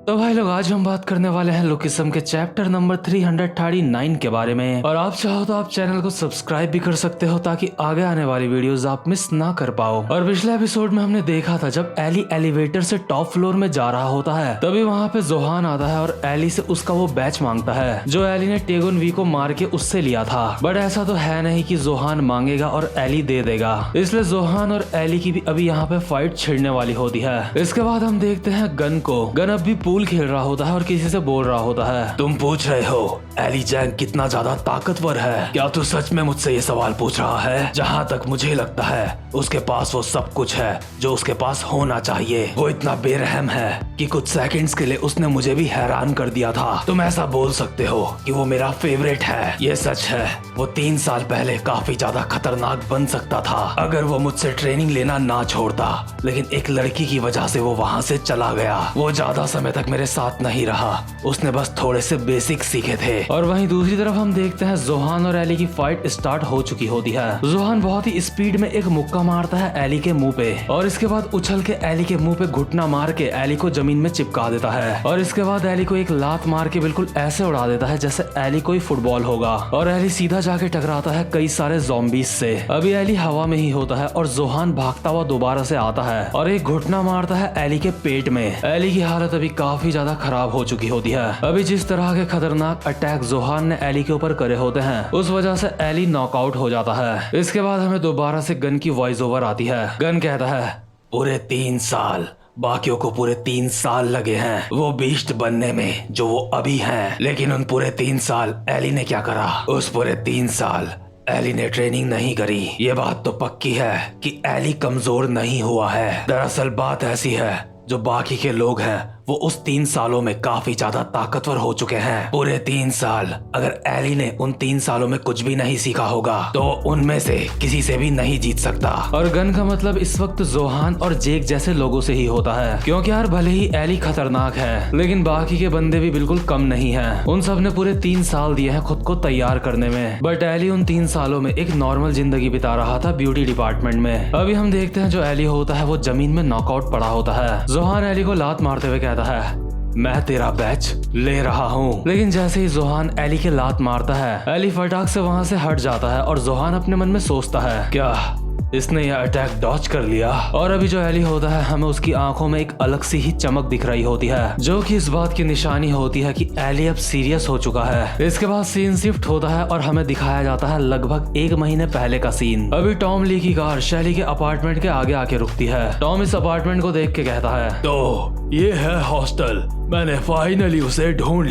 तो भाई लोग आज हम बात करने वाले हैं लुकिज्म के चैप्टर नंबर 339 के बारे में। और आप चाहो तो आप चैनल को सब्सक्राइब भी कर सकते हो ताकि आगे आने वाली वीडियोस आप मिस ना कर पाओ। और पिछले एपिसोड में हमने देखा था जब एली एलिवेटर से टॉप फ्लोर में जा रहा होता है तभी वहाँ पे जोहान आता है और एली से उसका वो बैच मांगता है जो एली ने टेगुन वी को मार के उससे लिया था। बट ऐसा तो है नहीं कि जोहान मांगेगा और एली दे देगा, इसलिए जोहान और एली की भी अभी यहाँ पे फाइट छिड़ने वाली होती है। इसके बाद हम देखते हैं गन को। गन अब भी पूल खेल रहा होता है और किसी से बोल रहा होता है, तुम पूछ रहे हो एली जैंग कितना ज्यादा ताकतवर है? क्या तू सच में मुझसे ये सवाल पूछ रहा है? जहाँ तक मुझे लगता है उसके पास वो सब कुछ है जो उसके पास होना चाहिए। वो इतना बेरहम है कि कुछ सेकंड्स के लिए उसने मुझे भी हैरान कर दिया था। तुम ऐसा बोल सकते हो कि वो मेरा फेवरेट है। ये सच है, वो 3 साल पहले काफी ज्यादा खतरनाक बन सकता था अगर वो मुझसे ट्रेनिंग लेना ना छोड़ता, लेकिन एक लड़की की वजह से वो वहाँ से चला गया। वो ज्यादा समय तक मेरे साथ नहीं रहा, उसने बस थोड़े से बेसिक सीखे थे। और वहीं दूसरी तरफ हम देखते हैं जोहान और एली की फाइट स्टार्ट हो चुकी होती है। जोहान बहुत ही स्पीड में एक मुक्का मारता है एली के मुंह पे और इसके बाद उछल के एली के मुंह पे घुटना मार के एली को जमीन में चिपका देता है। और इसके बाद एली को एक लात मार के बिल्कुल ऐसे उड़ा देता है जैसे एली कोई फुटबॉल होगा और एली सीधा जाके टकराता है कई सारे ज़ॉम्बीज से। अभी एली हवा में ही होता है और जोहान भागता हुआ दोबारा से आता है और एक घुटना मारता है एली के पेट में। एली की हालत अभी काफी ज्यादा खराब हो चुकी होती है। अभी जिस तरह के खतरनाक अटैक जोहान ने एली के ऊपर करे होते हैं उस वजह से एली नॉकआउट हो जाता है। इसके बाद हमें दोबारा से गन की वॉइस ओवर आती है। गन कहता है, पूरे 3 साल, बाकियों को पूरे 3 साल लगे हैं वो बीस्ट बनने में जो वो अभी हैं, लेकिन उन पूरे 3 साल एली ने क्या करा? उस पूरे 3 साल एली ने ट्रेनिंग नहीं करी। ये बात तो पक्की है कि एली कमजोर नहीं हुआ है। दरअसल बात ऐसी है, जो बाकी के लोग हैं वो उस 3 सालों में काफी ज्यादा ताकतवर हो चुके हैं। पूरे 3 साल अगर एली ने उन 3 सालों में कुछ भी नहीं सीखा होगा तो उनमें से किसी से भी नहीं जीत सकता। और गन का मतलब इस वक्त जोहान और जेक जैसे लोगों से ही होता है, क्योंकि यार भले ही एली खतरनाक है लेकिन बाकी के बंदे भी बिल्कुल कम नहीं है। उन सब ने पूरे 3 साल दिए हैं खुद को तैयार करने में, बट एली उन 3 सालों में एक नॉर्मल जिंदगी बिता रहा था ब्यूटी डिपार्टमेंट में। अभी हम देखते हैं जो एली होता है वो जमीन में नॉकआउट पड़ा होता है। जोहान एली को लात मारते हुए कहता है, मैं तेरा बैच ले रहा हूँ। लेकिन जैसे ही जोहान एली के लात मारता है एली फटाक से वहाँ से हट जाता है और जोहान अपने मन में सोचता है, क्या इसने यह अटैक डॉज कर लिया? और अभी जो एली होता है हमें उसकी आंखों में एक अलग सी ही चमक दिख रही होती है जो कि इस बात की निशानी होती है कि एली अब सीरियस हो चुका है। इसके बाद सीन शिफ्ट होता है और हमें दिखाया जाता है लगभग 1 महीने पहले का सीन। अभी टॉम ली की कार शैली के अपार्टमेंट के आगे आके रुकती है। टॉम इस अपार्टमेंट को देख के कहता है, तो ये है हॉस्टल, मैंने फाइनली उसे ढूंढ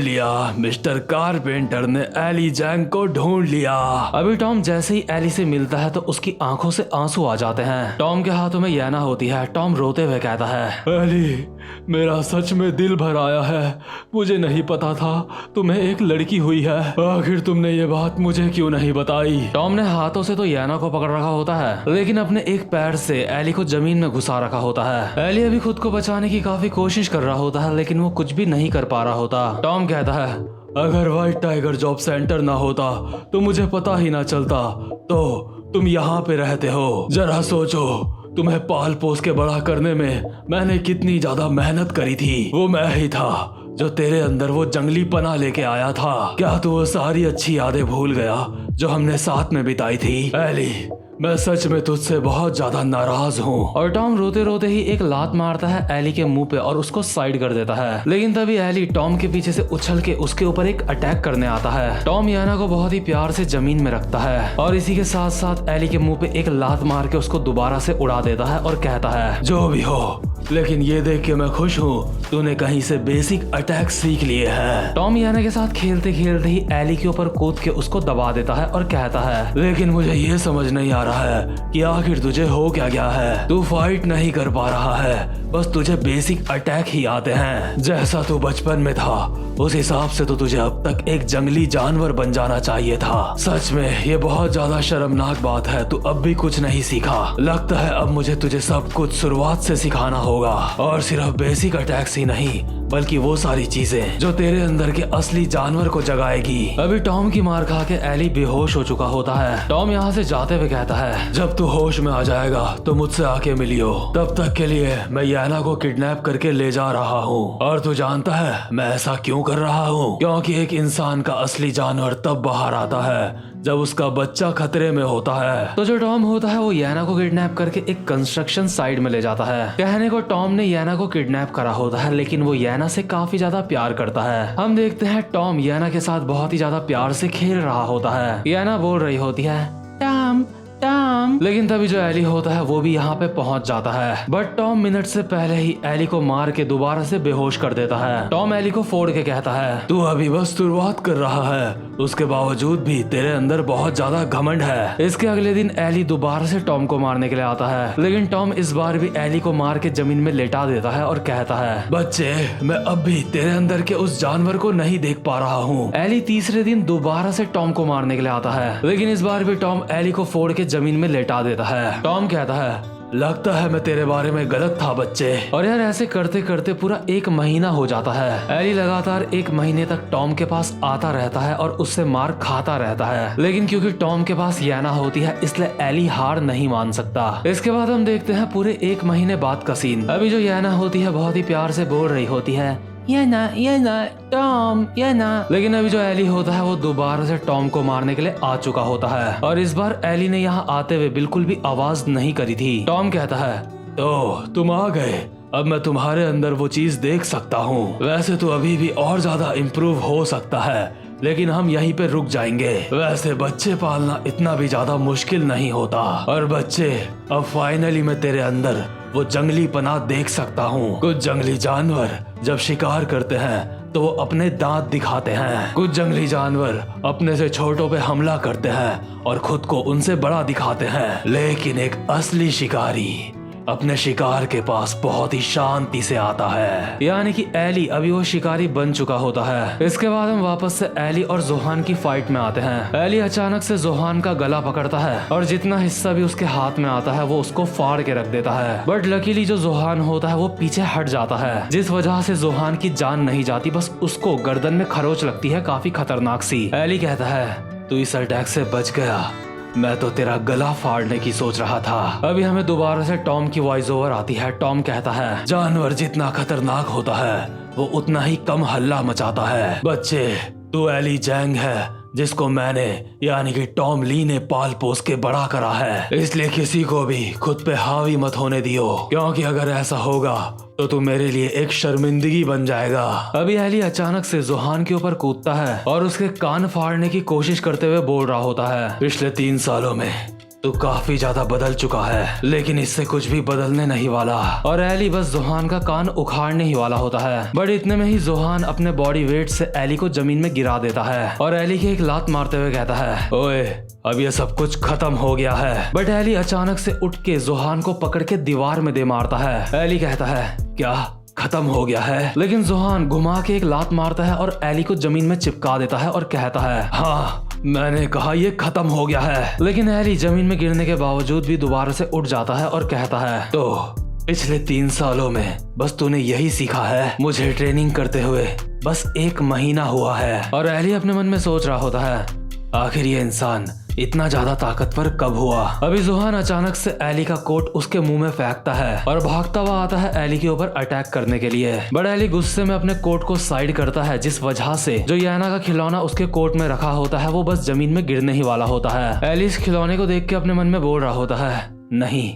लिया। मिस्टर कारपेंटर ने एली जैंग को ढूंढ लिया। अभी टॉम जैसे ही एली से मिलता है तो उसकी आंखों से आंसू आ जाते हैं। टॉम के हाथों में याना होती है। टॉम रोते हुए कहता है, एली मेरा सच में दिल भर आया है। मुझे नहीं पता था तुम्हें एक लड़की हुई है। आखिर तुमने ये बात मुझे क्यों नहीं बताई? टॉम ने हाथों से तो याना को पकड़ रखा होता है लेकिन अपने एक पैर से एली को जमीन में घुसा रखा होता है। एली अभी खुद को बचाने की काफी कोशिश कर रहा होता है लेकिन वो कुछ भी नहीं कर पा रहा होता। टॉम कहता है, अगर व्हाइट टाइगर जॉब सेंटर ना होता तो मुझे पता ही ना चलता तो तुम यहाँ पे रहते हो। जरा सोचो, तुम्हें पाल पोस के बड़ा करने में मैंने कितनी ज्यादा मेहनत करी थी। वो मैं ही था जो तेरे अंदर वो जंगली पना लेके आया था। क्या तू वो सारी अच्छी यादें भूल गया जो हमने साथ में बिताई थी? एली मैं सच में तुझसे बहुत ज्यादा नाराज हूँ। और टॉम रोते रोते ही एक लात मारता है एली के मुंह पे और उसको साइड कर देता है। लेकिन तभी एली टॉम के पीछे से उछल के उसके ऊपर एक अटैक करने आता है। टॉम याना को बहुत ही प्यार से जमीन में रखता है और इसी के साथ साथ एली के मुंह पे एक लात मार के उसको दोबारा से उड़ा देता है और कहता है, जो भी हो लेकिन ये देख के मैं खुश हूँ तूने कहीं से बेसिक अटैक सीख लिए हैं। टॉम याना के साथ खेलते खेलते ही एली के ऊपर कूद के उसको दबा देता है और कहता है, लेकिन मुझे ये समझ नहीं आ रहा है कि आखिर तुझे हो क्या गया है? तू फाइट नहीं कर पा रहा है, बस तुझे बेसिक अटैक ही आते हैं। जैसा तू बचपन में था उस हिसाब से तो तुझे अब तक एक जंगली जानवर बन जाना चाहिए था। सच में ये बहुत ज्यादा शर्मनाक बात है, तू अब भी कुछ नहीं सीखा। लगता है अब मुझे तुझे सब कुछ शुरुआत से सिखाना होगा। और सिर्फ बेसिक अटैक्स ही नहीं बल्कि वो सारी चीजें जो तेरे अंदर के असली जानवर को जगाएगी। अभी टॉम की मार खा के एली बेहोश हो चुका होता है। टॉम यहाँ से जाते हुए कहता है, जब तू होश में आ जाएगा तो मुझसे आके मिलियो। तब तक के लिए मैं याना को किडनैप करके ले जा रहा हूँ। और तू जानता है मैं ऐसा क्यों कर रहा हूँ? क्योंकि एक इंसान का असली जानवर तब बाहर आता है जब उसका बच्चा खतरे में होता है। तो जो टॉम होता है वो याना को किडनैप करके एक कंस्ट्रक्शन साइट में ले जाता है। कहने को टॉम ने याना को किडनैप करा होता है, लेकिन वो याना से काफी ज्यादा प्यार करता है। हम देखते हैं टॉम याना के साथ बहुत ही ज्यादा प्यार से खेल रहा होता है। याना बोल रही होती है, टॉम टॉम, लेकिन तभी जो एली होता है वो भी यहाँ पे पहुंच जाता है। बट टॉम मिनट से पहले ही एली को मार के दोबारा से बेहोश कर देता है। टॉम एली को फोड़ के कहता है, तू अभी बस शुरुआत कर रहा है, उसके बावजूद भी तेरे अंदर बहुत ज्यादा घमंड है। इसके अगले दिन एली दोबारा से टॉम को मारने के लिए आता है, लेकिन टॉम इस बार भी एली को मार के जमीन में लेटा देता है और कहता है, बच्चे मैं अब भी तेरे अंदर के उस जानवर को नहीं देख पा रहा हूँ। एली तीसरे दिन दोबारा से टॉम को मारने के लिए आता है, लेकिन इस बार भी टॉम एली को फोड़ के जमीन में लेटा देता है। टॉम कहता है, लगता है मैं तेरे बारे में गलत था बच्चे। और यार ऐसे करते करते पूरा 1 महीना हो जाता है। एली लगातार 1 महीने तक टॉम के पास आता रहता है और उससे मार खाता रहता है, लेकिन क्योंकि टॉम के पास याना होती है इसलिए एली हार नहीं मान सकता। इसके बाद हम देखते हैं पूरे 1 महीने बाद का सीन। अभी जो याना होती है बहुत ही प्यार से बोल रही होती है, याना टॉम याना। लेकिन अभी जो एली होता है वो दोबारा से टॉम को मारने के लिए आ चुका होता है, और इस बार एली ने यहाँ आते हुए बिल्कुल भी आवाज नहीं करी थी। टॉम कहता है, तो तुम आ गए, अब मैं तुम्हारे अंदर वो चीज देख सकता हूँ। वैसे तो अभी भी और ज्यादा इम्प्रूव हो सकता है, लेकिन हम यहीं पे रुक जाएंगे। वैसे बच्चे पालना इतना भी ज्यादा मुश्किल नहीं होता। और बच्चे, अब फाइनली मैं तेरे अंदर वो जंगली पना देख सकता हूँ। कुछ जंगली जानवर जब शिकार करते हैं तो वो अपने दांत दिखाते हैं। कुछ जंगली जानवर अपने से छोटों पे हमला करते हैं और खुद को उनसे बड़ा दिखाते हैं, लेकिन एक असली शिकारी अपने शिकार के पास बहुत ही शांति से आता है। यानी कि एली अभी वो शिकारी बन चुका होता है। इसके बाद हम वापस से एली और जोहान की फाइट में आते हैं। एली अचानक से जोहान का गला पकड़ता है और जितना हिस्सा भी उसके हाथ में आता है वो उसको फाड़ के रख देता है। बट लकीली जो जोहान होता है वो पीछे हट जाता है, जिस वजह से जोहान की जान नहीं जाती, बस उसको गर्दन में खरोच लगती है काफी खतरनाक सी। एली कहता है, तू इस अटैक से बच गया, मैं तो तेरा गला फाड़ने की सोच रहा था। अभी हमें दोबारा से टॉम की वॉइस ओवर आती है। टॉम कहता है, जानवर जितना खतरनाक होता है वो उतना ही कम हल्ला मचाता है। बच्चे, तू एली जैंग है जिसको मैंने यानी कि टॉम ली ने पाल पोस के बड़ा करा है, इसलिए किसी को भी खुद पे हावी मत होने दियो, क्योंकि अगर ऐसा होगा तो तू मेरे लिए एक शर्मिंदगी बन जाएगा। अभी एली अचानक से जोहान के ऊपर कूदता है और उसके कान फाड़ने की कोशिश करते हुए बोल रहा होता है, पिछले 3 सालों में तू काफी ज्यादा बदल चुका है, लेकिन इससे कुछ भी बदलने नहीं वाला। और एली बस जोहान का कान उखाड़ने ही वाला होता है, बट इतने में ही जोहान अपने बॉडी वेट से एली को जमीन में गिरा देता है और एली की एक लात मारते हुए कहता है, ओए अब ये सब कुछ खत्म हो गया है। बट एली अचानक से उठ के जोहान को पकड़ के दीवार में दे मारता है। एली कहता है, क्या खत्म हो गया है? लेकिन जोहान घुमा के एक लात मारता है और एली को जमीन में चिपका देता है और कहता है, हाँ मैंने कहा ये खत्म हो गया है। लेकिन एली जमीन में गिरने के बावजूद भी दोबारा से उठ जाता है और कहता है, तो पिछले 3 सालों में बस तूने यही सीखा है? मुझे ट्रेनिंग करते हुए बस 1 महीना हुआ है। और एली अपने मन में सोच रहा होता है, आखिर ये इंसान इतना ज्यादा ताकतवर कब हुआ? अभी जोहान अचानक से एली का कोट उसके मुंह में फेंकता है और भागता हुआ आता है एली के ऊपर अटैक करने के लिए। बट एली गुस्से में अपने कोट को साइड करता है, जिस वजह से जो याना का खिलौना उसके कोट में रखा होता है वो बस जमीन में गिरने ही वाला होता है। एली इस खिलौने को देख के अपने मन में बोल रहा होता है, नहीं,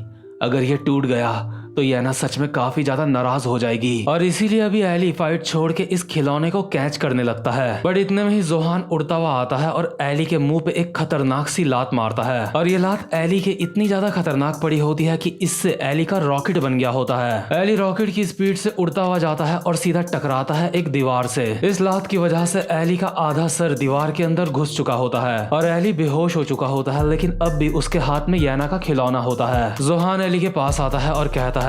अगर ये टूट गया तो याना सच में काफी ज्यादा नाराज हो जाएगी। और इसीलिए अभी एली फाइट छोड़ के इस खिलौने को कैच करने लगता है। बट इतने में ही जोहान उड़ता हुआ आता है और एली के मुंह पे एक खतरनाक सी लात मारता है। और ये लात एली के इतनी ज्यादा खतरनाक पड़ी होती है कि इससे एली का रॉकेट बन गया होता है। एली रॉकेट की स्पीड से उड़ता हुआ जाता है और सीधा टकराता है एक दीवार से। इस लात की वजह से एली का आधा सर दीवार के अंदर घुस चुका होता है और एली बेहोश हो चुका होता है, लेकिन अब भी उसके हाथ में याना का खिलौना होता है। जोहान एली के पास आता है और कहता है,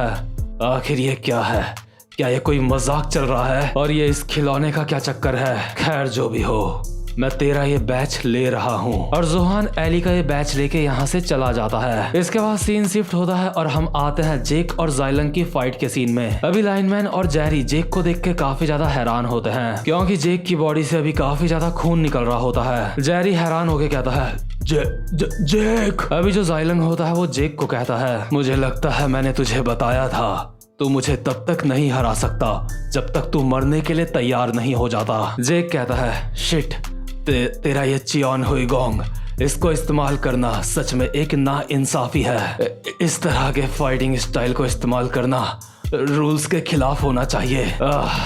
आखिर ये क्या है? क्या ये कोई मजाक चल रहा है? और ये इस खिलौने का क्या चक्कर है? खैर जो भी हो, मैं तेरा ये बैच ले रहा हूँ। और जोहान एली का ये बैच लेके यहाँ से चला जाता है। इसके बाद सीन शिफ्ट होता है और हम आते हैं जेक और जाइलन की फाइट के सीन में। अभी लाइनमैन और जेरी जेक को देख के काफी ज्यादा हैरान होते हैं क्योंकि जेक की बॉडी से अभी काफी ज्यादा खून निकल रहा होता है। जेरी हैरान होके कहता है जेक। अभी जो जाइलन होता है वो जेक को कहता है, मुझे लगता है मैंने तुझे बताया था तू मुझे तब तक नहीं हरा सकता जब तक तू मरने के लिए तैयार नहीं हो जाता। जेक कहता है, शिट, तेरा ये चियॉन हुई गोंग, इसको इस्तेमाल करना सच में एक ना इंसाफी है। इस तरह के फाइटिंग स्टाइल को इस्तेमाल करना रूल्स के खिलाफ होना चाहिए।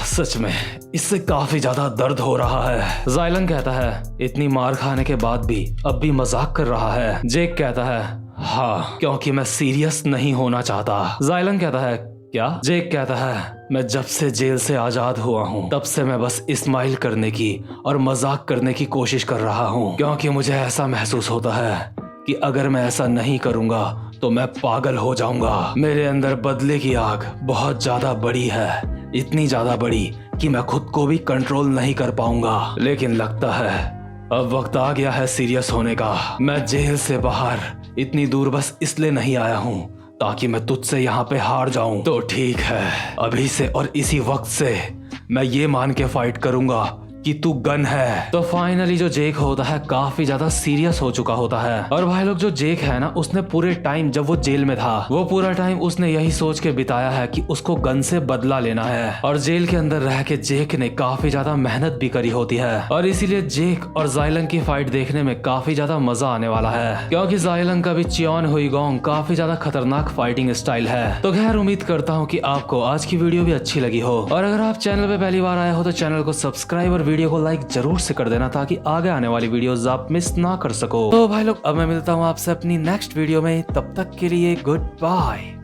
सच में इससे काफी ज्यादा दर्द हो रहा है। जाइलन कहता है, इतनी मार खाने के बाद भी अब भी मजाक कर रहा है। जेक कहता है, हाँ, क्योंकि मैं सीरियस नहीं होना चाहता। जाइलन कहता है, क्या? जेक कहता है, मैं जब से जेल से आजाद हुआ हूँ तब से मैं बस इस्माइल करने की और मजाक करने की कोशिश कर रहा हूँ क्योंकि मुझे ऐसा महसूस होता है कि अगर मैं ऐसा नहीं करूँगा तो मैं पागल हो जाऊंगा। मेरे अंदर बदले की आग बहुत ज्यादा बड़ी है, इतनी ज्यादा बड़ी कि मैं खुद को भी कंट्रोल नहीं कर पाऊंगा। लेकिन लगता है अब वक्त आ गया है सीरियस होने का। मैं जेल से बाहर इतनी दूर बस इसलिए नहीं आया हूँ ताकि मैं तुझसे यहाँ पे हार जाऊं। तो ठीक है, अभी से और इसी वक्त से मैं ये मान के फाइट करूंगा कि तू गन है। तो फाइनली जो जेक होता है काफी ज्यादा सीरियस हो चुका होता है। और भाई लोग, जो जेक है ना, उसने पूरे टाइम जब वो जेल में था वो पूरा टाइम उसने यही सोच के बिताया है कि उसको गन से बदला लेना है। और जेल के अंदर रह के जेक ने काफी ज्यादा मेहनत भी करी होती है और इसीलिए जेक और जाइलन की फाइट देखने में काफी ज्यादा मजा आने वाला है क्योंकि जाइलन का भी चियॉन हुई गोंग काफी ज्यादा खतरनाक फाइटिंग स्टाइल है। तो खैर, उम्मीद करता हूँ कि आपको आज की वीडियो भी अच्छी लगी हो और अगर आप चैनल पे पहली बार आए हो तो चैनल को सब्सक्राइब और वीडियो को लाइक जरूर से कर देना ताकि आगे आने वाली वीडियोस आप मिस ना कर सको। तो भाई लोग, अब मैं मिलता हूँ आपसे अपनी नेक्स्ट वीडियो में, तब तक के लिए गुड बाय।